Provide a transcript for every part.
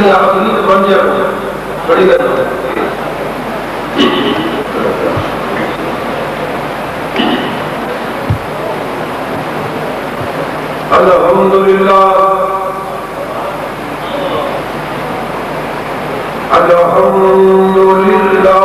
کہیں آپ نہیں تو بن جائے بڑی گل ہے. الحمدللہ الحمدللہ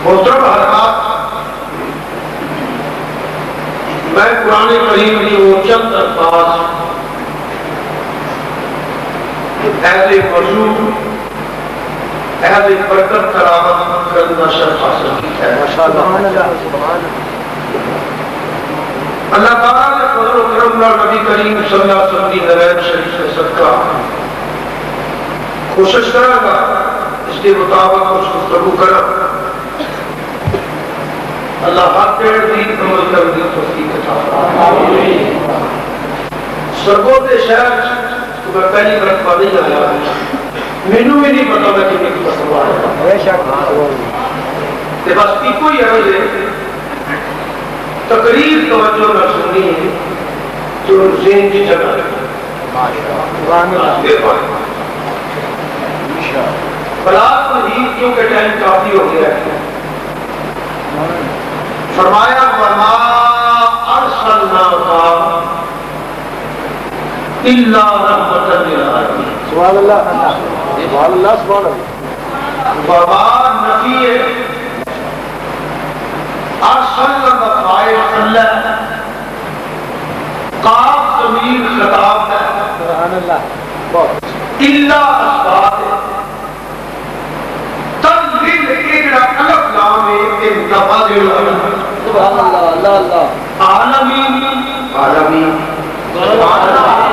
محترم حضرات، میں قرآن کریم کی وہ چند الفاظ ایز اے وضو ایز اے برکت تلاوت کرنا شرف حاصل کی ہے اللہ تعالیٰ نے فضل و کرم اور نبی کریم صلی اللہ علیہ وسلم کی نوید شریف سے صدقہ کوشش کرے گا اس کے مطابق کچھ گفتگو کرم اللہ حق پیڑ دی عمل کر دی توفیق عطا سرگوتے شہر تو میں پہلی مرتبہ نہیں آیا مینوں بھی نہیں پتا میں کتنی کی تصور ہے بس ایک ہی عرض ہے تقریر توجہ نہ سننی ہے جو ذہن کی جگہ ہے بلاس مزید کیونکہ ٹائم کافی ہو گیا ہے فرمایا وما ارسلناک الا رحمۃ للعالمین سبحان اللہ سبحان اللہ سبحان اللہ وما نفی ہے ارسلنا بفائل اللہ قاف ضمیر خطاب ہے سبحان اللہ الا اسباب تنزیل اجرا الف لام انتفاض العالم سبحان اللہ اللہ اللہ عالمین عالمین سبحان اللہ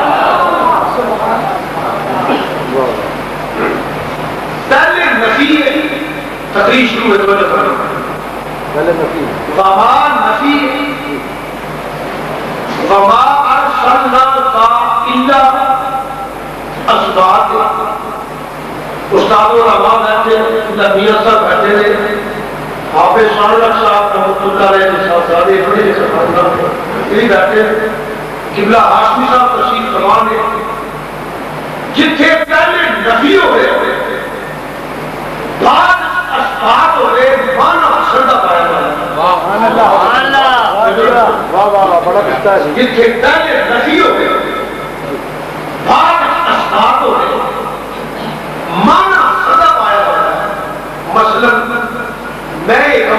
پہلے نفی ہے تقریر شروع ہے توجہ کرو پہلے نفی وما نفی وما ارسلناک الا اسباب استاد علماء بیٹھے میاں صاحب بیٹھے نے حافظ شاہ صاحب رحمۃ اللہ علیہ صاحب بڑے خاندان یہ بیٹھے قبلہ ہاشمی صاحب تشریف فرما نے جتھے پہلے نفی ہوئے بعد اسباب ہوئے مانا سردا پایا سبحان اللہ سبحان اللہ واہ واہ بڑا کتا ہے جتھے پہلے نفی ہوئے بعد اسباب ہوئے مانا سردا پایا مثلا میں ایک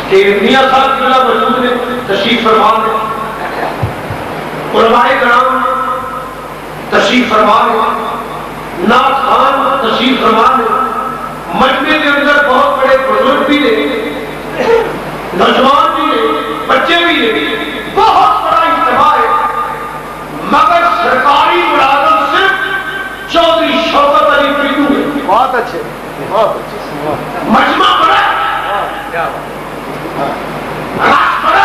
کہ میاں صاحب قبلہ موجود نے تشریف فرما نے علماء کرام تشریف فرما نے نعت خان تشریف فرما نے مجمع کے اندر بہت بڑے بزرگ بھی نے نوجوان بھی نے بچے بھی نے بہت بڑا اجتماع ہے مگر سرکاری ملازم صرف چودھری شوکت علی پیٹو ہے بہت اچھے مجمع بڑا راس بڑا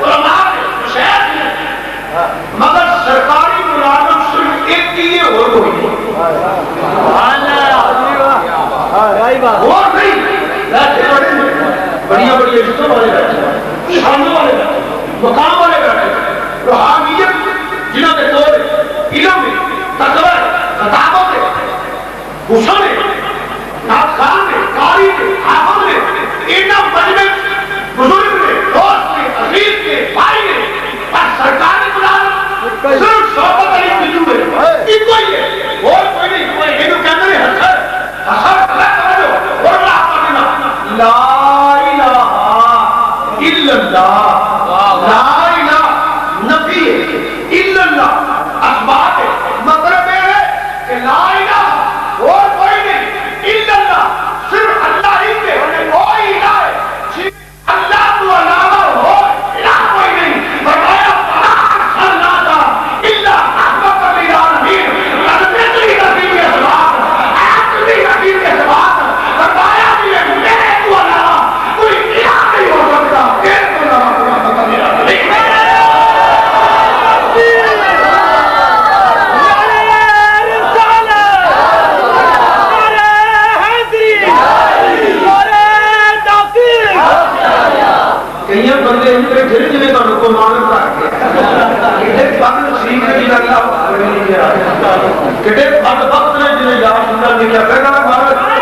علماء نے شہر نے مگر سرکاری ملازم صرف ایک کی ہے اور کوئی اور نہیں بیٹھے بڑی بڑی عزتوں والے بیٹھے شانوں والے بیٹھے مقام والے بیٹھے روحانیت جنہوں نے دور علم میں تقوی کتابوں میں حسن میں ناخان میں قاری میں حافظ میں انہوں مجمع بزرگ میں دوست میں عزیز میں بھائی میں اور سرکاری ملازم صرف شوکت علی پیٹو ہے ایک کوئی ہے اور کوئی نہیں کوئی یہ تو کہتے ہیں حسر حسر اور لا الہ الا اللہ لا الہ نفی الا اللہ اسباب مطلب ہے کہ لا الہ اور کوئی نہیں الا اللہ صرف اللہ ہی کے کوئی الہ ہے اللہ تو علاوہ ہو الہ کوئی نہیں فرمایا اللہ الا رحمۃ للعالمین نبی نبی کے سبب نبی نبی کے سبب فرمایا کہ میرے تو علاوہ کوئی الہ نہیں ہو سکتا میرے تو علاوہ کوئی الہ نہیں کئی بندے ان کے پھر جنہیں تو کو معلوم کر کے کہتے پاک سیکھ کے جنہیں اللہ کہتے پاک وقت نے جنہیں یا سننا نے کیا کہنا مہارت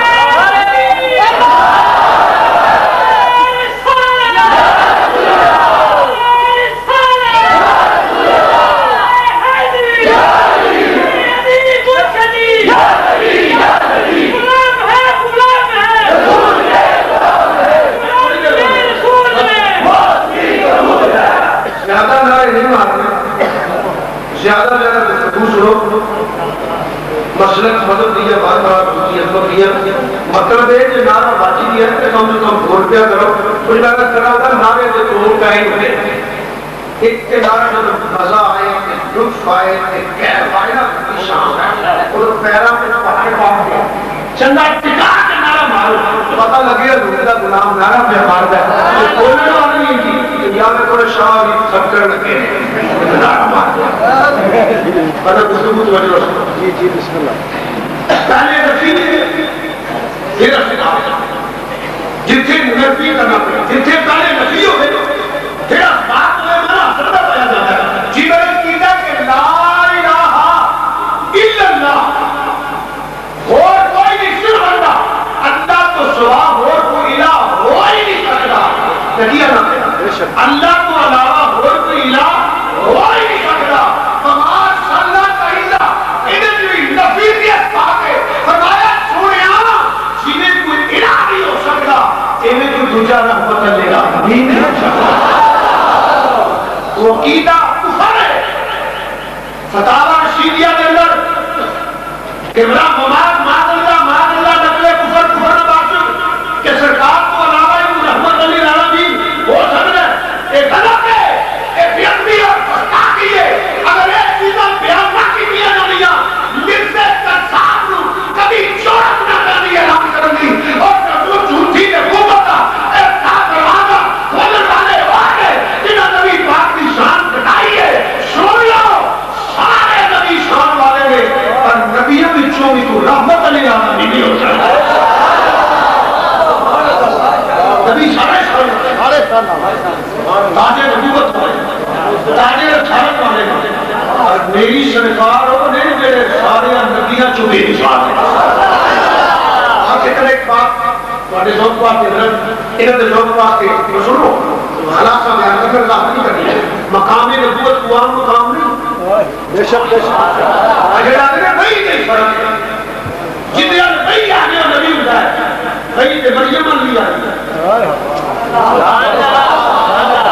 زیادہ نعرے نہیں مارنے زیادہ گفتگو سنو مسلک مدد دیا بار بار دیا مطلب ہے کہ نعرہ باجی دیا ہے کم سے کم 2 روپیہ کرو کچھ محنت کرا ہوتا نعرے سے 2 روپیہ ہوتے ایک کے نعرہ جب مزہ آئے ایک لطف آئے ایک کہر آئے نا شام ہے اور پیرا میں پکڑ پاؤں گیا چندہ ٹکا کے نعرہ مارو پتہ لگے لوگا غلام نعرہ پہ مار دے بولنے والا نہیں تھی یا میں تھوڑے شاہ بھی سکر لگے نعرہ مار دیا پتہ گفتگو تو وجہ جی بسم اللہ پہلے رفیق پھر رفیق جتھے نفی کرنا پڑے جتھے پہلے نفی ہو گئے پھر بات میں منا سردہ پایا جاتا ہے جی میں کیتا کہ لا الہ الا اللہ اور کوئی نہیں صرف اللہ اللہ تو سوا اور کوئی الہ ہو ہی نہیں سکتا نبی اللہ تو علاوہ اور کوئی الہ ہو ہی نہیں سکتا تمام صلی کا الہ انہیں جو نفیدیت پاکے فرمایا سونے آنا جنہیں کوئی الہ نہیں ہو سکتا انہیں کوئی دوجہ رحمت لے گا نہیں ہو سکتا وہ عقیدہ کفر ہے فتاوی رشیدیہ کے اندر کہ بڑا ماد اللہ نقل کفر کفر باشد کہ سرکار کو علاوہ رحمت علی رانا بھی ہو سکتا ہے ایک غلط ہے ایک بیعتمی اور پستاکی ہے اگر ایک چیزاں بیان نہ کی دیا نبیاں مرزے قصاب نو کبھی جرأت نہ کرنی اعلان کرنی اور جو جھوٹی نبوت ایک دروازہ کھولنے والے والے جنہاں نبی پاک کی شان بتائی ہے سن لو سارے نبی شان والے نے اور نبیوں بچوں بھی تو رحمت علی رانا نہیں ہو سکتا نبی سارے تاج نبوت والے تاج رسالت والے اور میری سرکار ہو نہیں میرے سارے نبیاں چوبے نشان ہیں آپ سے ایک بات تھوڑے ذوق واسطے انہوں نے ذوق واسطے سنو حالات کا بیان کر اللہ نہیں کرنی ہے مقام نبوت کو عام مقام نہیں بے شک اگر آدھے نہیں نہیں فرق جتنے نہیں آنے اور نبی ہوتا ہے نہیں تے مریم علی آئی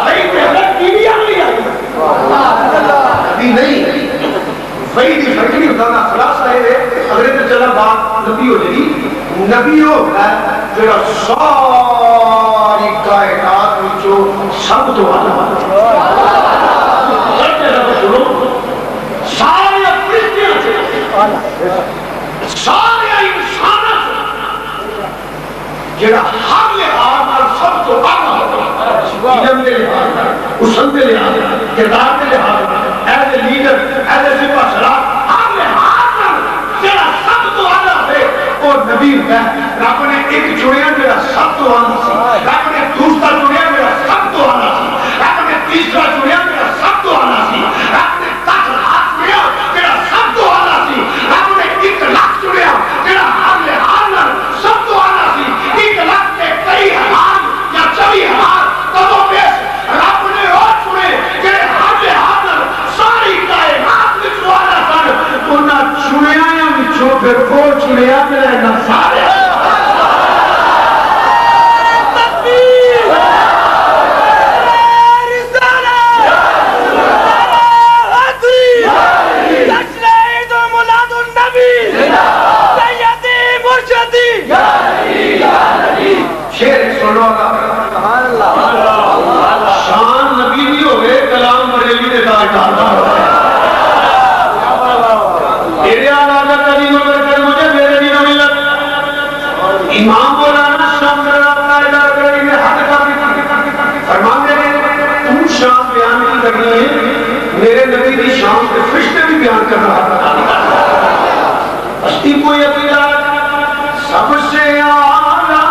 نہیں تے بی بی علی آئی نبی نہیں وہی دی فرق نہیں ہوتا نا خلاصہ ہے اگر تے چلا بات نبی ہو جائے نبی ہوتا ہے جو ساری کائنات وچوں سب تو اعلیٰ سارے فرشتیاں سارے انساناں جڑا ہر لحاظ نال سب تو اعلیٰ علم کے لحاظ نال حسن کے لحاظ نال کردار کے لحاظ نال is a leader is a سپاہ سالار ہر لحاظ نال جڑا سب تو اعلیٰ ہے اور نبی ہوتا ہے رب نے ایک چنیا جڑا سب تو اعلیٰ سی رب نے دوسرا چنیا جڑا سب تو اعلیٰ سی رب نے تیسرا چنیا جڑا سب تو اعلیٰ سی رب نے 10 لاکھ چنیا جڑا سب تو اعلیٰ سی رب نے 1 لاکھ چنیا جڑا ہر لحاظ نال سب تو اعلیٰ سی 1 لاکھ کے کئی ہزار یا 24,000 کدو پیش رب نے اور چنے جڑے ہر لحاظ نال ساری کائنات وچ اعلیٰ سن انہاں چنیاں وچوں پھر وہ چنیا جڑا نہ سارے شان نبی بھی ہوئے کلام بریلی نے کہا ڈالنا میرے آلہ کریم اگر مجھے میرے بھی نہ ملت امام مولانا شام اللہ کریم نے حد کا فرمانے تم شام بیان نہیں کرنی ہے میرے نبی کی شام کے فرشتے بھی بیان کر رہا ہستی کوئی عقیدہ سب سے آلہ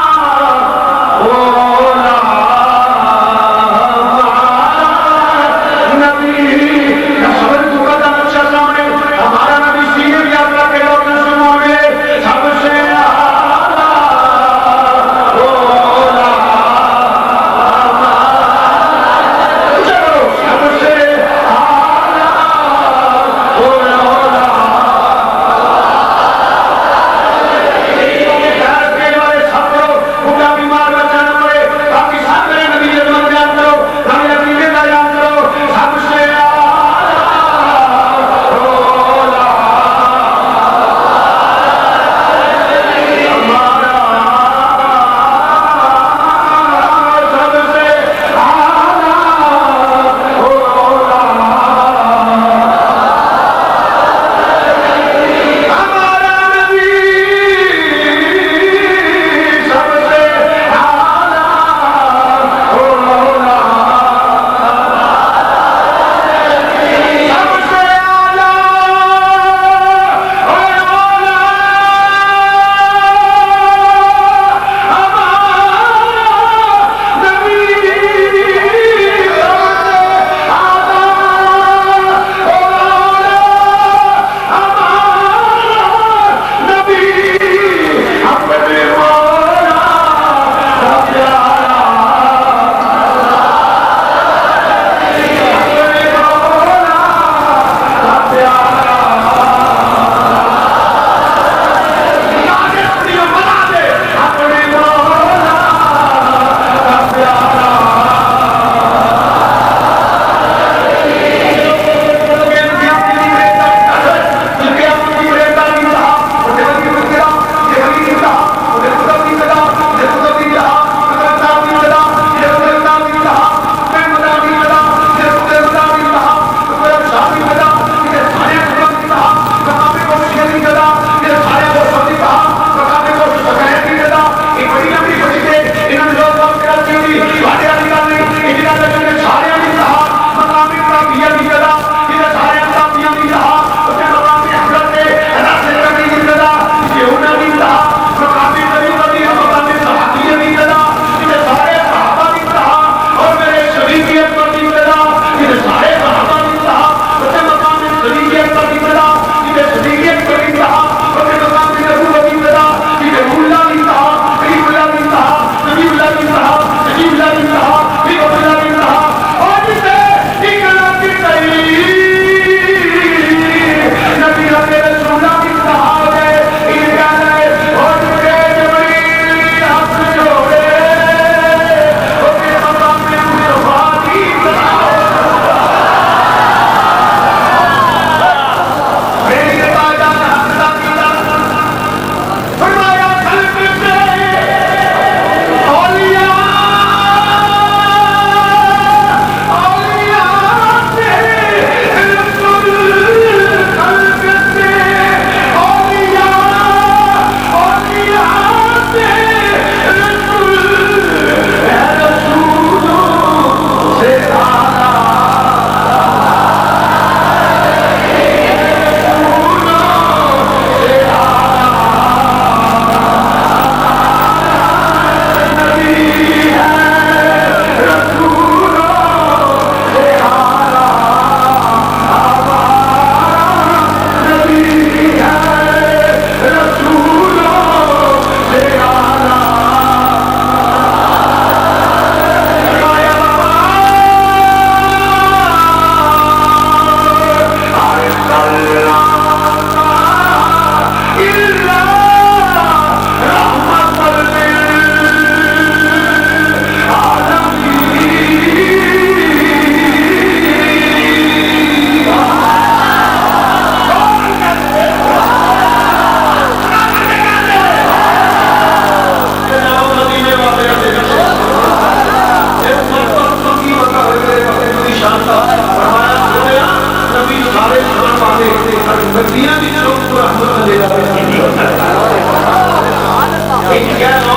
صلی اللہ علیہ وسلم ایک کیا نو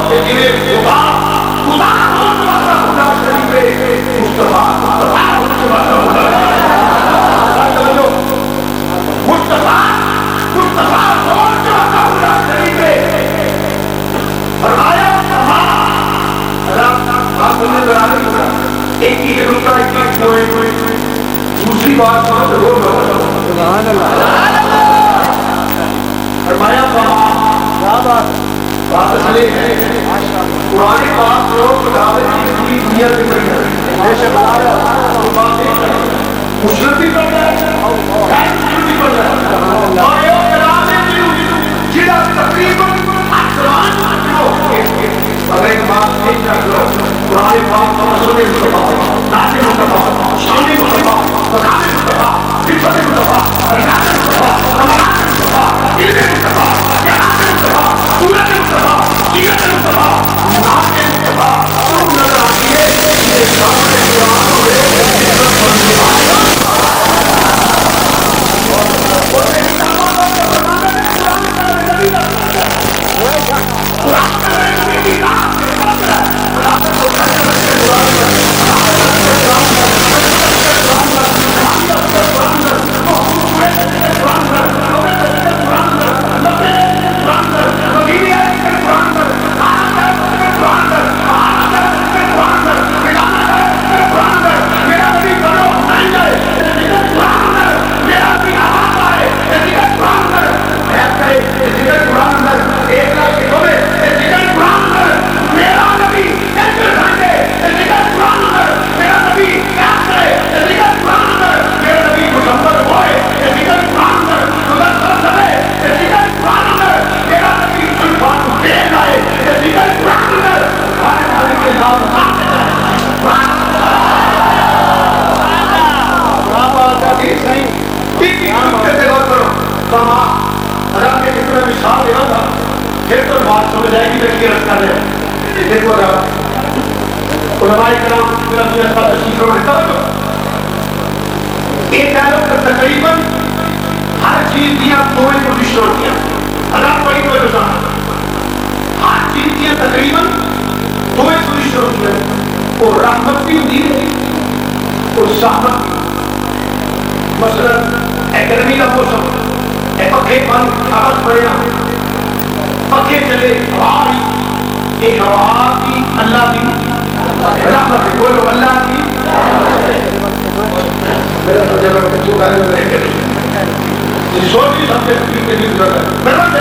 کہ جنہیں خدا خدا خدا شریف مصطفیٰ ایک ہی رکا دوسری بات فرمایا بات چلے پرانے بات لوگ پوری دنیا سے مسلم بھی پڑھ رہا ہے بھی پڑھ رہا ہے تقریباً اگر ایک بات ایک کر لو قرآن پاک رسول مصطفیٰ ناصر مصطفیٰ شان مصطفیٰ مقام مصطفیٰ صفت مصطفیٰ ارکان مصطفیٰ ثمرات مصطفیٰ علم مصطفیٰ جہاد مصطفیٰ سورت مصطفیٰ سیرت مصطفیٰ نام مصطفیٰ نظر آتی ہے یہ سامنے قرآن ہوئے تقریباً ہر چیز دیا دو پوزیشن ہوتی ہیں اللہ بڑی کوئی رسان ہر چیز دیا تقریباً دو پوزیشن ہوتی ہیں اور رحمت بھی ہوتی ہے اور سہمت بھی مثلا گرمی کا موسم پکے بند کاغذ پڑے پکے چلے ہوا یہ ہوا کی اللہ کی رحمت ہے بولو اللہ کی میرا تو جب بچوں کا سوچ ہی سمجھے کے لیے گزر رہا ہے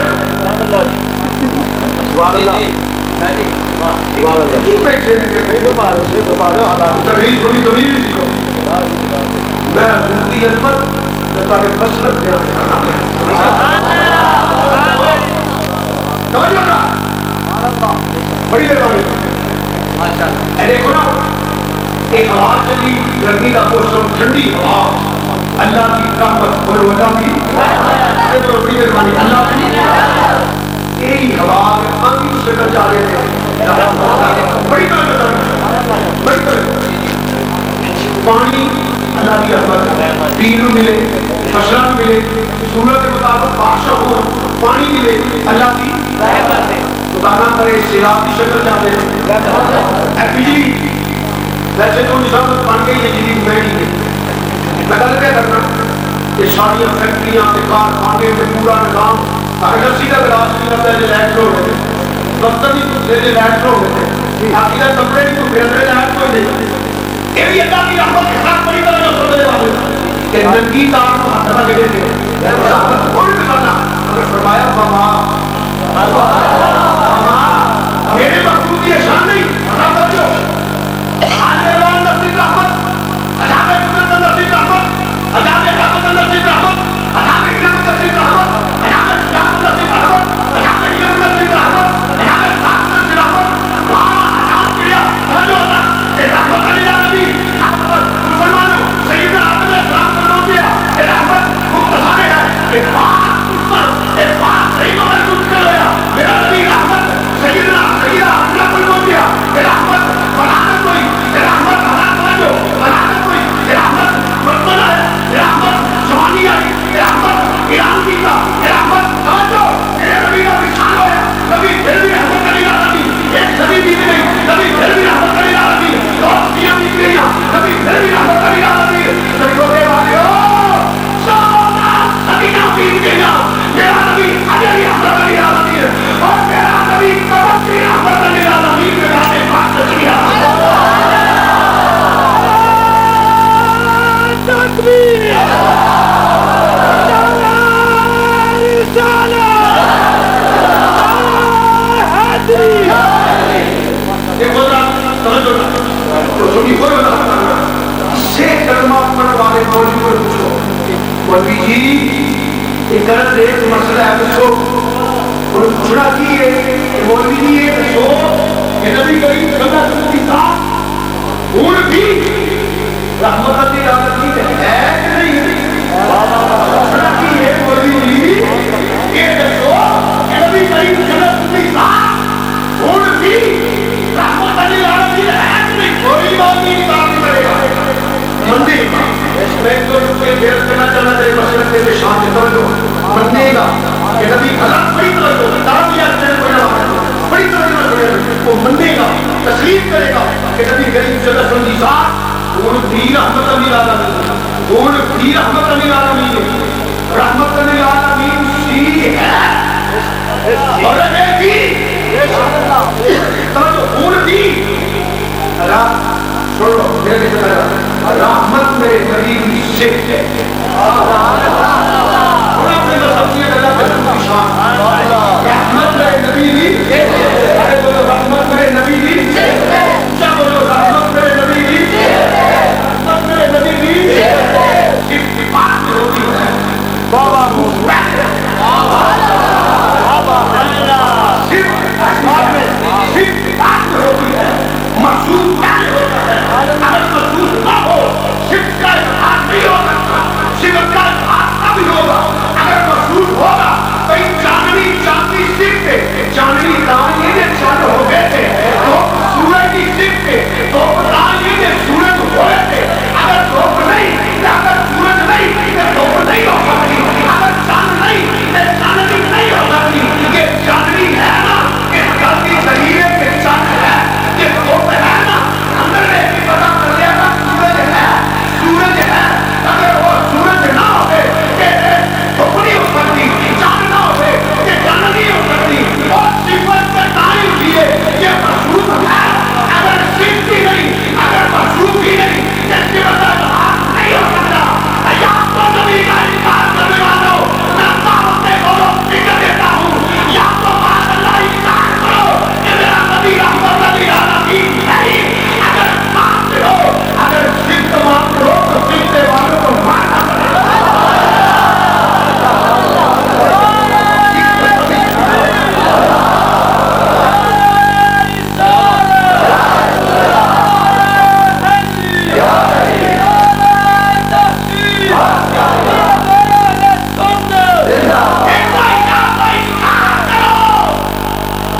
بڑی دیکھو نا ایک ہوا چلی گرمی کا موسم ٹھنڈی ہوا اللہ کی رحمت بولو اللہ کی بڑی مہربانی اللہ کی یہی ہوا پانی اس سے کر جا رہے تھے بڑی پانی اللہ کی رحمت پین ملے فصل ملے سورت کے مطابق بادشاہ ہو پانی ملے اللہ کی رحمت ہے خدا کرے سیلاب کی شکل جاتے ہیں بجلی ویسے تو نظامت بن گئی ہے جدید میں نہیں ہے میں گل کیا کرنا کہ ساری فیکٹریاں کارخانے میں پورا نظام اگر سیدھا گلاس بھی لگتا ہے لائٹ ہو گئے دفتر بھی دے لائٹ ہو گئے باقی کا کپڑے بھی تو پھر لائٹ ہو گئے یہ بھی اللہ کی رحمت کے ساتھ بڑی طرح جو سمجھنے والے کہ ننگی تار کو ہاتھ لگا کے دے کوئی بھی کرنا اگر فرمایا ماما میرے مقصود یہ شان نہیں رحمت جو آنے والا نصیب رحمت عذاب قبر نصیب رحمت عذاب قیامت نصیب رحمت عذاب قیامت نصیب رحمت عذاب قیامت نصیب رحمت عذاب قیامت نصیب رحمت عذاب قیامت نصیب رحمت وہاں عذاب کیا سمجھو اللہ کہ رحمت علی نبی مسلمانوں سیدنا علیہ السلام فرما دیا کہ رحمت مختصر ہے کہ وہاں مولوی جی ایک ایک مسئلہ ہے اس کو پوچھنا کی ہے کہ مولوی جی یہ دسو کہ نبی کریم صلی اللہ علیہ وسلم ہوں بھی رحمت العالمین ہے کہ نہیں؟ پوچھنا کی ہے مولوی جی یہ دسو کہ نبی کریم صلی اللہ علیہ وسلم ہوں بھی رحمت العالمین ہے کہ نہیں؟ کوئی بات نہیں بات کرے گا مندی میں تو یہ بیرت کرنا چاہنا تھا مسئلہ کے شان سے توجہ ماننے گا کہ نبی حضرت بڑی توجہ تابعیہ سے کوئی نہ بڑی توجہ وہ ماننے گا تسلیم کرے گا کہ نبی کریم صلی اللہ علیہ وسلم ذات اور بھی رحمت للعالمین اور بھی رحمت للعالمین رحمت للعالمین سی ہے اور ہے بھی توجہ اور بھی چھوڑو میرے طرح رحمت میرے نبی سے ہے رحمت میرے نبی ارے بولو رحمت میرے نبی کیا بولو رحمت میرے نبی رحمت میرے نبی اتفاق میں ہوتی ہے محسوس کیا ہوتا ہے اگر محسوس نہ ہو صرف کا اظہار نہیں ہو سکتا صرف کا اظہار تب ہوگا اگر محسوس ہوگا تو ان چاندنی چاندنی صرف پہ چاندنی دانیے نے چاند ہو گئے تھے تو سورج کی صرف پہ تو دانیے نے سورج ہوئے تھے اگر دھوپ نہیں اگر سورج نہیں تو دھوپ نہیں ہو سکتی اگر چاند نہیں تو چاندنی نہیں ہو سکتی یہ چاندنی ہے نا اس گل کی دلیل ہے کہ چاند ہے یہ دھوپ ہے نا اندر میں بھی پتا کر لیا تھا سورج ہے اگر وہ سورج نہ ہوئے کہ دھوپ نہیں ہو سکتی چاند نہ ہوئے کہ چاند نہیں ہو سکتی اور صفت پہ تعین کیے یہ مشروط ہے اگر صرف بھی نہیں اگر مشروط بھی نہیں جس کی وجہ سے نہیں ہو سکتا یا تو نبی کا انکار کرنے والوں میں دعوت بولو فکر دیتا ہوں یا تو بات اللہ انکار کرو کہ میرا نبی رحمت العالمین نہیں اگر مانتے ہو اگر صرف مانتے ہو تو صرف والوں کو ماننا پڑے گا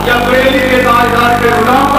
یا بریلی کے تاجدار کے غلام